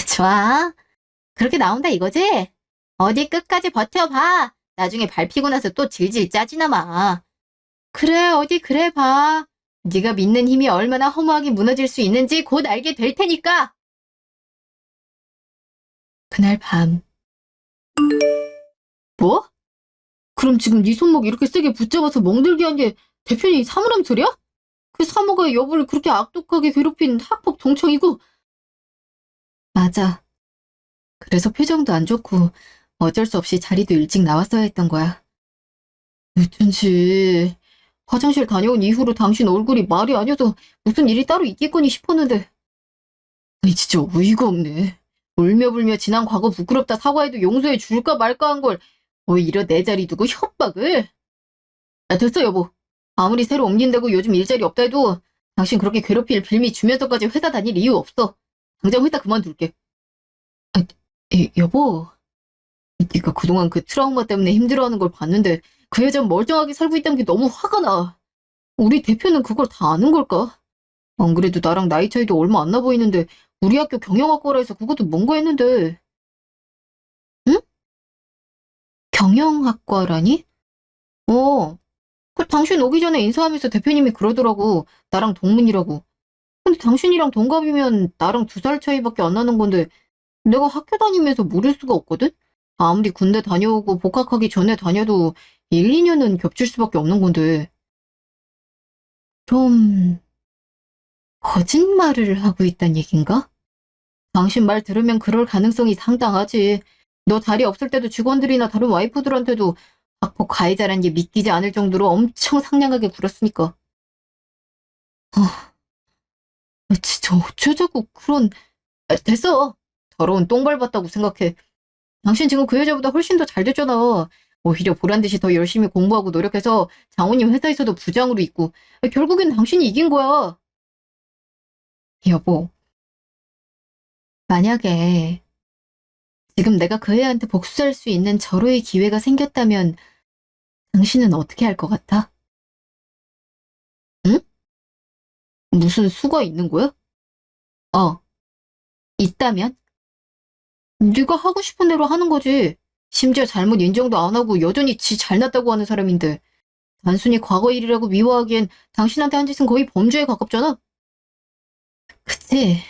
좋아. 그렇게 나온다 이거지? 어디 끝까지 버텨봐. 나중에 밟히고 나서 또 질질 짜지나 마. 그래, 어디 그래 봐. 네가 믿는 힘이 얼마나 허무하게 무너질 수 있는지 곧 알게 될 테니까. 그날 밤. 뭐? 그럼 지금 네 손목 이렇게 세게 붙잡아서 멍들게 한 게 대표님 사물함 소리야? 그 사모가 여보를 그렇게 악독하게 괴롭힌 학폭 동청이고. 맞아. 그래서 표정도 안 좋고 어쩔 수 없이 자리도 일찍 나왔어야 했던 거야. 어쩐지 화장실 다녀온 이후로 당신 얼굴이 말이 아니어서 무슨 일이 따로 있겠거니 싶었는데. 아니 진짜 어이가 없네. 울며불며 지난 과거 부끄럽다 사과해도 용서해 줄까 말까 한 걸 오히려 내 자리 두고 협박을. 됐어 여보. 아무리 새로 옮긴다고 요즘 일자리 없다 해도 당신 그렇게 괴롭힐 빌미 주면서까지 회사 다닐 이유 없어. 당장 회사 그만둘게. 아, 여보. 네가 그동안 그 트라우마 때문에 힘들어하는 걸 봤는데 그 여자 멀쩡하게 살고 있다는 게 너무 화가 나. 우리 대표는 그걸 다 아는 걸까? 안 그래도 나랑 나이 차이도 얼마 안 나 보이는데 우리 학교 경영학과라 해서 그것도 뭔가 했는데. 응? 경영학과라니? 어. 그 당신 오기 전에 인사하면서 대표님이 그러더라고. 나랑 동문이라고. 근데 당신이랑 동갑이면 나랑 2살 차이밖에 안 나는 건데 내가 학교 다니면서 모를 수가 없거든? 아무리 군대 다녀오고 복학하기 전에 다녀도 1, 2년은 겹칠 수밖에 없는 건데. 좀 거짓말을 하고 있단 얘긴가? 당신 말 들으면 그럴 가능성이 상당하지. 너 자리 없을 때도 직원들이나 다른 와이프들한테도 학폭 가해자란 게 믿기지 않을 정도로 엄청 상냥하게 굴었으니까. 진짜 어쩌자고 그런. 됐어. 더러운 똥 밟았다고 생각해. 당신 지금 그 여자보다 훨씬 더 잘 됐잖아. 오히려 보란 듯이 더 열심히 공부하고 노력해서 장모님 회사에서도 부장으로 있고. 결국엔 당신이 이긴 거야. 여보, 만약에 지금 내가 그 애한테 복수할 수 있는 절호의 기회가 생겼다면 당신은 어떻게 할 것 같아? 응? 무슨 수가 있는 거야? 어, 있다면? 네가 하고 싶은 대로 하는 거지. 심지어 잘못 인정도 안 하고 여전히 지 잘났다고 하는 사람인데 단순히 과거 일이라고 미워하기엔 당신한테 한 짓은 거의 범죄에 가깝잖아. 그치?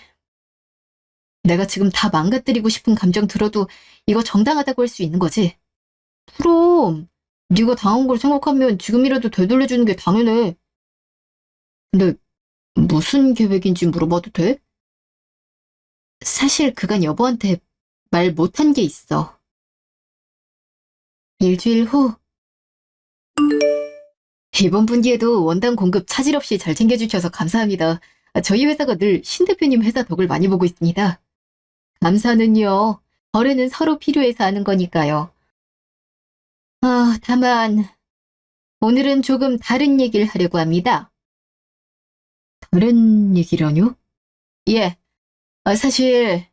내가 지금 다 망가뜨리고 싶은 감정 들어도 이거 정당하다고 할 수 있는 거지? 그럼 네가 당한 걸 생각하면 지금이라도 되돌려주는 게 당연해. 근데 무슨 계획인지 물어봐도 돼? 사실 그간 여보한테 말 못한 게 있어. 일주일 후, 이번 분기에도 원단 공급 차질 없이 잘 챙겨주셔서 감사합니다. 저희 회사가 늘 신 대표님 회사 덕을 많이 보고 있습니다. 감사는요. 거래는 서로 필요해서 하는 거니까요. 다만 오늘은 조금 다른 얘기를 하려고 합니다. 다른 얘기라뇨? 예, 사실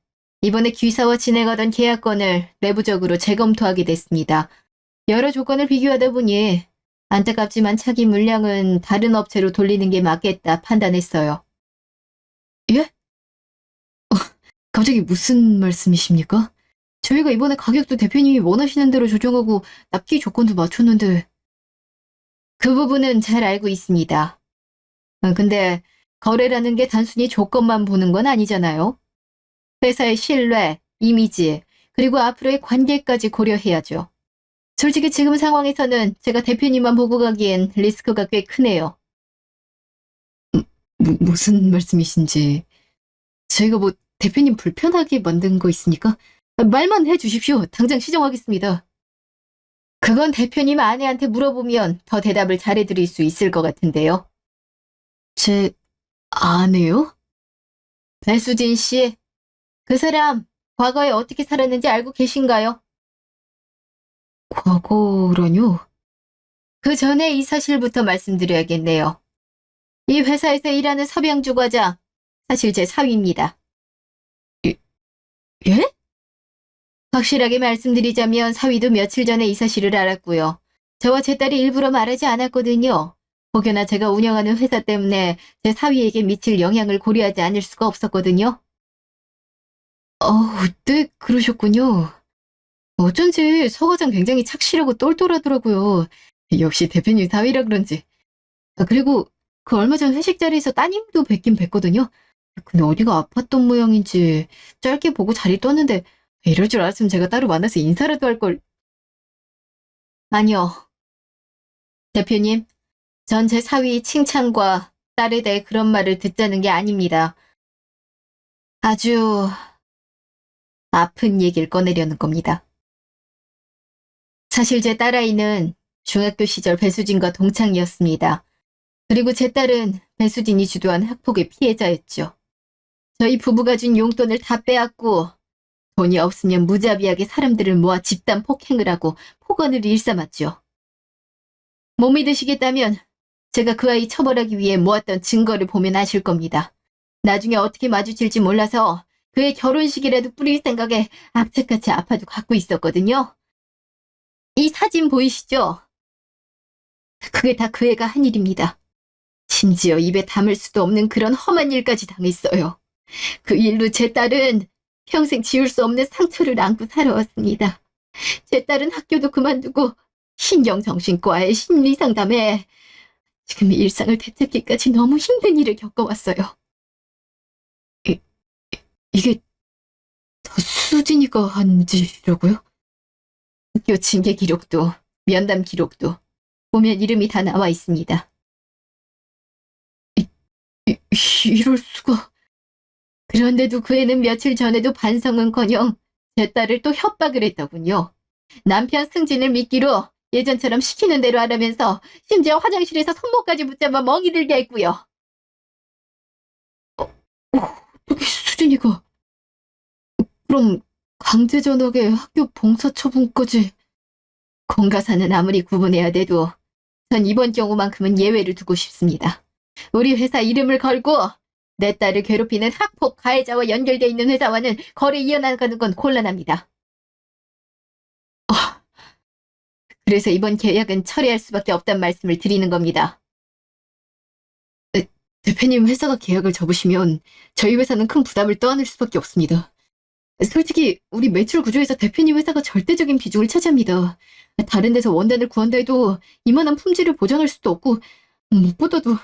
이번에 귀사와 진행하던 계약건을 내부적으로 재검토하게 됐습니다. 여러 조건을 비교하다 보니 안타깝지만 차기 물량은 다른 업체로 돌리는 게 맞겠다 판단했어요. 예? 갑자기 무슨 말씀이십니까? 저희가 이번에 가격도 대표님이 원하시는 대로 조정하고 납기 조건도 맞췄는데. 그 부분은 잘 알고 있습니다. 근데 거래라는 게 단순히 조건만 보는 건 아니잖아요. 회사의 신뢰, 이미지, 그리고 앞으로의 관계까지 고려해야죠. 솔직히 지금 상황에서는 제가 대표님만 보고 가기엔 리스크가 꽤 크네요. 무슨 말씀이신지. 저희가 뭐 대표님 불편하게 만든 거 있습니까? 말만 해주십시오. 당장 시정하겠습니다. 그건 대표님 아내한테 물어보면 더 대답을 잘해드릴 수 있을 것 같은데요. 제 아내요? 배수진 씨, 그 사람 과거에 어떻게 살았는지 알고 계신가요? 과거라뇨? 그 전에 이 사실부터 말씀드려야겠네요. 이 회사에서 일하는 서병주 과장, 사실 제 사위입니다. 예? 예? 확실하게 말씀드리자면 사위도 며칠 전에 이 사실을 알았고요. 저와 제 딸이 일부러 말하지 않았거든요. 혹여나 제가 운영하는 회사 때문에 제 사위에게 미칠 영향을 고려하지 않을 수가 없었거든요. 네, 그러셨군요. 어쩐지 서 과장 굉장히 착실하고 똘똘하더라고요. 역시 대표님 사위라 그런지. 그리고 그 얼마 전 회식 자리에서 따님도 뵙긴 뵀거든요. 근데 어디가 아팠던 모양인지 짧게 보고 자리 떴는데 이럴 줄 알았으면 제가 따로 만나서 인사라도 할 걸. 아니요. 대표님, 전 제 사위 칭찬과 딸에 대해 그런 말을 듣자는 게 아닙니다. 아주 아픈 얘기를 꺼내려는 겁니다. 사실 제 딸아이는 중학교 시절 배수진과 동창이었습니다. 그리고 제 딸은 배수진이 주도한 학폭의 피해자였죠. 저희 부부가 준 용돈을 다 빼앗고 돈이 없으면 무자비하게 사람들을 모아 집단 폭행을 하고 폭언을 일삼았죠. 못 믿으시겠다면 제가 그 아이 처벌하기 위해 모았던 증거를 보면 아실 겁니다. 나중에 어떻게 마주칠지 몰라서 그의 결혼식이라도 뿌릴 생각에 악착같이 아파도 갖고 있었거든요. 이 사진 보이시죠? 그게 다 그 애가 한 일입니다. 심지어 입에 담을 수도 없는 그런 험한 일까지 당했어요. 그 일로 제 딸은 평생 지울 수 없는 상처를 안고 살아왔습니다. 제 딸은 학교도 그만두고 신경정신과의 심리상담에 지금 일상을 되찾기까지 너무 힘든 일을 겪어왔어요. 이, 이게 다 수진이가 한 짓이라고요? 학교 징계 기록도 면담 기록도 보면 이름이 다 나와 있습니다. 이럴 수가. 그런데도 그 애는 며칠 전에도 반성은커녕 제 딸을 또 협박을 했더군요. 남편 승진을 미끼로 예전처럼 시키는 대로 하라면서 심지어 화장실에서 손목까지 붙잡아 멍이 들게 했고요. 어떻게 수진이가. 그럼 강제 전학에 학교 봉사 처분까지. 공가사는 아무리 구분해야 돼도 전 이번 경우만큼은 예외를 두고 싶습니다. 우리 회사 이름을 걸고 내 딸을 괴롭히는 학폭 가해자와 연결돼 있는 회사와는 거래 이어나가는 건 곤란합니다. 그래서 이번 계약은 철회할 수밖에 없단 말씀을 드리는 겁니다. 대표님 회사가 계약을 접으시면 저희 회사는 큰 부담을 떠안을 수밖에 없습니다. 솔직히 우리 매출 구조에서 대표님 회사가 절대적인 비중을 차지합니다. 다른 데서 원단을 구한다 해도 이만한 품질을 보장할 수도 없고 무엇보다도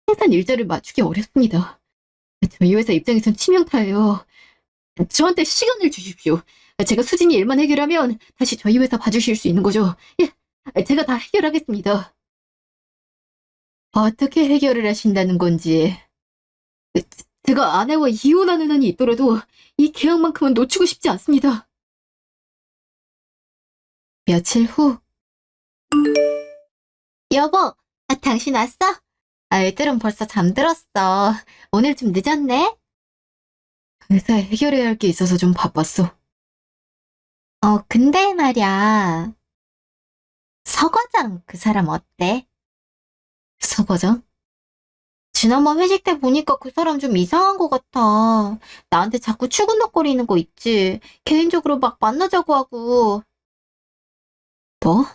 생산 일자를 맞추기 어렵습니다. 저희 회사 입장에선 치명타예요. 저한테 시간을 주십시오. 제가 수진이 일만 해결하면 다시 저희 회사 봐주실 수 있는 거죠. 예, 제가 다 해결하겠습니다. 어떻게 해결을 하신다는 건지. 제가 아내와 이혼하는 한이 있더라도 이 계약만큼은 놓치고 싶지 않습니다. 며칠 후. 여보, 당신 왔어? 애들은 벌써 잠들었어. 오늘 좀 늦었네? 회사에 해결해야 할 게 있어서 좀 바빴어. 근데 말이야. 서 과장 그 사람 어때? 서 과장? 지난번 회식 때 보니까 그 사람 좀 이상한 것 같아. 나한테 자꾸 추근덕거리는 거 있지. 개인적으로 막 만나자고 하고. 뭐?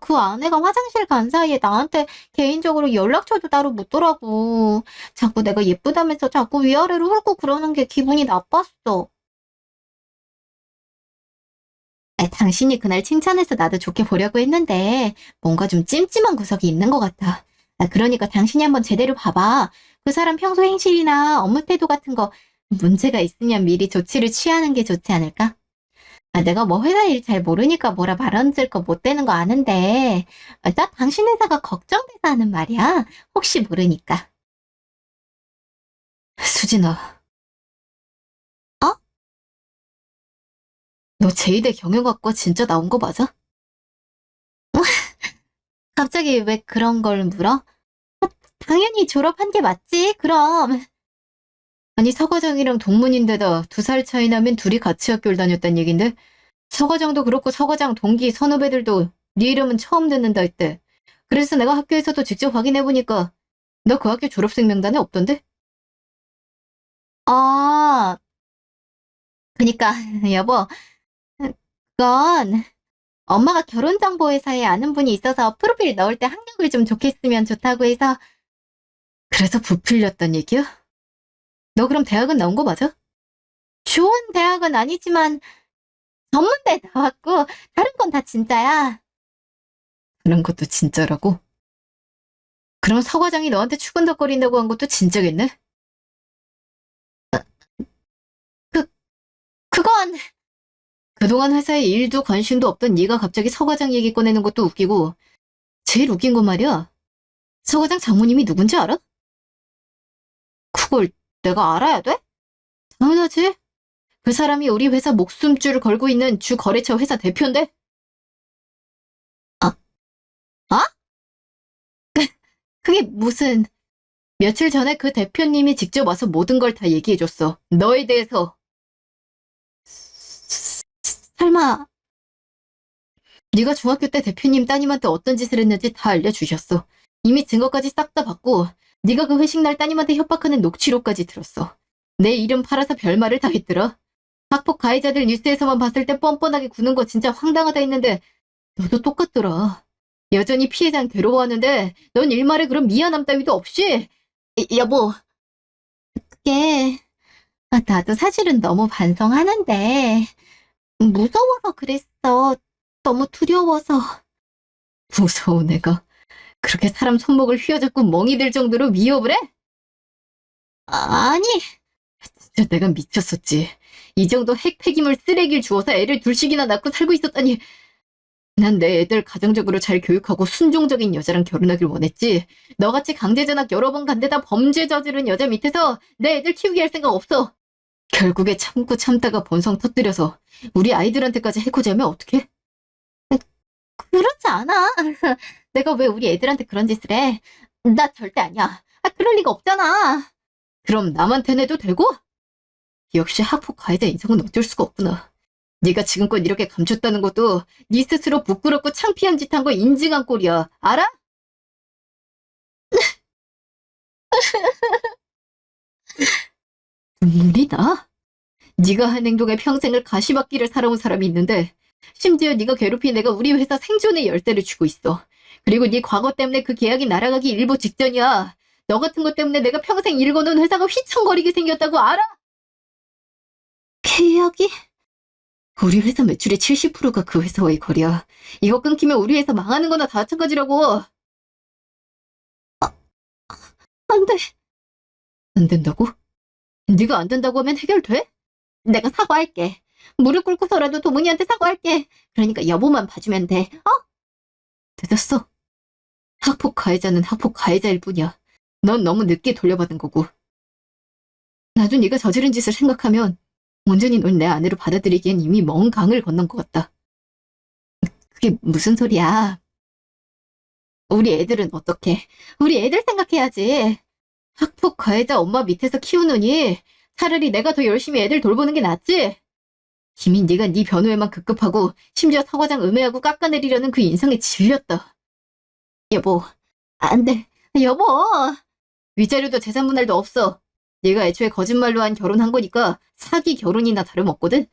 그 아내가 화장실 간 사이에 나한테 개인적으로 연락처도 따로 묻더라고. 자꾸 내가 예쁘다면서 자꾸 위아래로 훑고 그러는 게 기분이 나빴어. 당신이 그날 칭찬해서 나도 좋게 보려고 했는데 뭔가 좀 찜찜한 구석이 있는 것 같아. 그러니까 당신이 한번 제대로 봐봐. 그 사람 평소 행실이나 업무 태도 같은 거 문제가 있으면 미리 조치를 취하는 게 좋지 않을까? 내가 뭐 회사 일 잘 모르니까 뭐라 말얹을 거 못 되는 거 아는데 나 당신 회사가 걱정돼서 하는 말이야. 혹시 모르니까. 수진아. 어? 너 제2대 경영학과 진짜 나온 거 맞아? 갑자기 왜 그런 걸 물어? 당연히 졸업한 게 맞지, 그럼. 아니, 서 과장이랑 동문인데다 2살 차이 나면 둘이 같이 학교를 다녔단 얘긴데? 서 과장도 그렇고 서 과장 동기 선후배들도 네 이름은 처음 듣는다 했대. 그래서 내가 학교에서도 직접 확인해보니까 너 그 학교 졸업생 명단에 없던데? 아, 그니까, 여보, 그건 엄마가 결혼정보회사에 아는 분이 있어서 프로필 넣을 때 학력을 좀 좋겠으면 좋다고 해서. 그래서 부풀렸단 얘기야? 너 그럼 대학은 나온 거 맞아? 좋은 대학은 아니지만 전문대 나왔고 다른 건 다 진짜야. 그런 것도 진짜라고? 그럼 서 과장이 너한테 추근덕거린다고 한 것도 진짜겠네? 그, 그건. 그동안 회사에 일도 관심도 없던 네가 갑자기 서 과장 얘기 꺼내는 것도 웃기고 제일 웃긴 건 말이야. 서 과장 장모님이 누군지 알아? 그걸 내가 알아야 돼? 당연하지. 그 사람이 우리 회사 목숨줄 걸고 있는 주 거래처 회사 대표인데? 아, 아? 그게 무슨. 며칠 전에 그 대표님이 직접 와서 모든 걸 다 얘기해줬어. 너에 대해서. 설마 네가 중학교 때 대표님 따님한테 어떤 짓을 했는지 다 알려주셨어. 이미 증거까지 싹 다 받고 네가 그 회식 날 따님한테 협박하는 녹취록까지 들었어. 내 이름 팔아서 별말을 다 했더라. 학폭 가해자들 뉴스에서만 봤을 때 뻔뻔하게 구는 거 진짜 황당하다 했는데 너도 똑같더라. 여전히 피해자는 괴로워하는데 넌 일말에 그런 미안함 따위도 없이. 여보, 그게 나도 사실은 너무 반성하는데 무서워서 그랬어. 너무 두려워서. 무서운 애가 그렇게 사람 손목을 휘어잡고 멍이 들 정도로 위협을 해? 아니, 진짜 내가 미쳤었지. 이 정도 핵폐기물 쓰레기를 주워서 애를 둘씩이나 낳고 살고 있었다니. 난 내 애들 가정적으로 잘 교육하고 순종적인 여자랑 결혼하길 원했지. 너같이 강제전학 여러 번 간 데다 범죄 저지른 여자 밑에서 내 애들 키우게 할 생각 없어. 결국에 참고 참다가 본성 터뜨려서 우리 아이들한테까지 해코지하면 어떡해? 그렇지 않아. 내가 왜 우리 애들한테 그런 짓을 해? 나 절대 아니야. 그럴 리가 없잖아. 그럼 남한테는 해도 되고? 역시 학폭 가해자 인성은 어쩔 수가 없구나. 네가 지금껏 이렇게 감췄다는 것도 네 스스로 부끄럽고 창피한 짓 한 거 인증한 꼴이야. 알아? 우리 나? 네가 한 행동에 평생을 가시밭길을 살아온 사람이 있는데 심지어 네가 괴롭힌 내가 우리 회사 생존의 열쇠를 주고 있어. 그리고 네 과거 때문에 그 계약이 날아가기 일보 직전이야. 너 같은 것 때문에 내가 평생 일궈놓은 회사가 휘청거리게 생겼다고 알아? 계약이? 우리 회사 매출의 70%가 그 회사와의 거래야. 이거 끊기면 우리 회사 망하는 거나 다 마찬가지라고. 안 돼. 안 된다고? 네가 안 된다고 하면 해결돼? 내가 사과할게. 무릎 꿇고서라도 도문이한테 사과할게. 그러니까 여보만 봐주면 돼. 늦었어. 학폭 가해자는 학폭 가해자일 뿐이야. 넌 너무 늦게 돌려받은 거고. 나도 네가 저지른 짓을 생각하면 온전히 널 내 아내로 받아들이기엔 이미 먼 강을 건넌 것 같다. 그게 무슨 소리야. 우리 애들은 어떻게? 우리 애들 생각해야지. 학폭 가해자 엄마 밑에서 키우느니 차라리 내가 더 열심히 애들 돌보는 게 낫지. 이미 네가 네 변호에만 급급하고 심지어 서과장 음해하고 깎아내리려는 그 인성에 질렸다. 여보, 안 돼. 여보. 위자료도 재산 분할도 없어. 네가 애초에 거짓말로 한 결혼한 거니까 사기 결혼이나 다름없거든.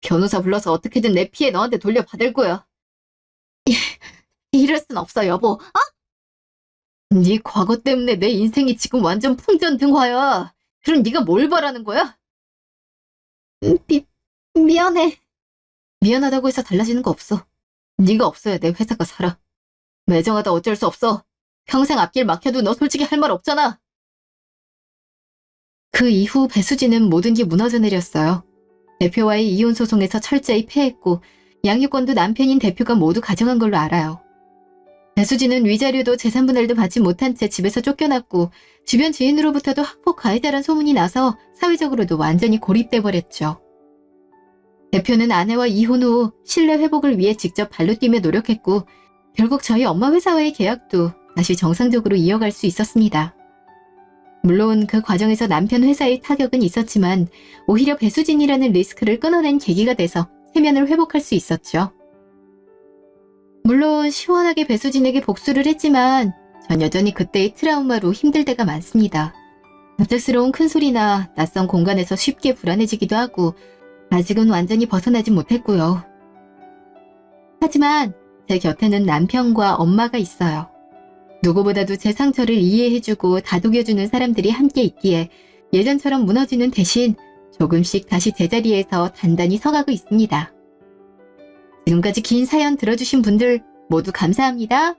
변호사 불러서 어떻게든 내 피해 너한테 돌려받을 거야. 이럴 순 없어, 여보. 네 과거 때문에 내 인생이 지금 완전 풍전등화야. 그럼 네가 뭘 바라는 거야? 미안해. 미안하다고 해서 달라지는 거 없어. 네가 없어야 내 회사가 살아. 매정하다 어쩔 수 없어. 평생 앞길 막혀도 너 솔직히 할 말 없잖아. 그 이후 배수진은 모든 게 무너져 내렸어요. 대표와의 이혼 소송에서 철저히 패했고 양육권도 남편인 대표가 모두 가져간 걸로 알아요. 배수진은 위자료도 재산분할도 받지 못한 채 집에서 쫓겨났고 주변 지인으로부터도 학폭 가해자란 소문이 나서 사회적으로도 완전히 고립돼 버렸죠. 대표는 아내와 이혼 후 신뢰 회복을 위해 직접 발로 뛰며 노력했고 결국 저희 엄마 회사와의 계약도 다시 정상적으로 이어갈 수 있었습니다. 물론 그 과정에서 남편 회사의 타격은 있었지만 오히려 배수진이라는 리스크를 끊어낸 계기가 돼서 체면을 회복할 수 있었죠. 물론 시원하게 배수진에게 복수를 했지만 전 여전히 그때의 트라우마로 힘들 때가 많습니다. 갑작스러운 큰소리나 낯선 공간에서 쉽게 불안해지기도 하고 아직은 완전히 벗어나지 못했고요. 하지만 제 곁에는 남편과 엄마가 있어요. 누구보다도 제 상처를 이해해주고 다독여주는 사람들이 함께 있기에 예전처럼 무너지는 대신 조금씩 다시 제자리에서 단단히 서가고 있습니다. 지금까지 긴 사연 들어주신 분들 모두 감사합니다.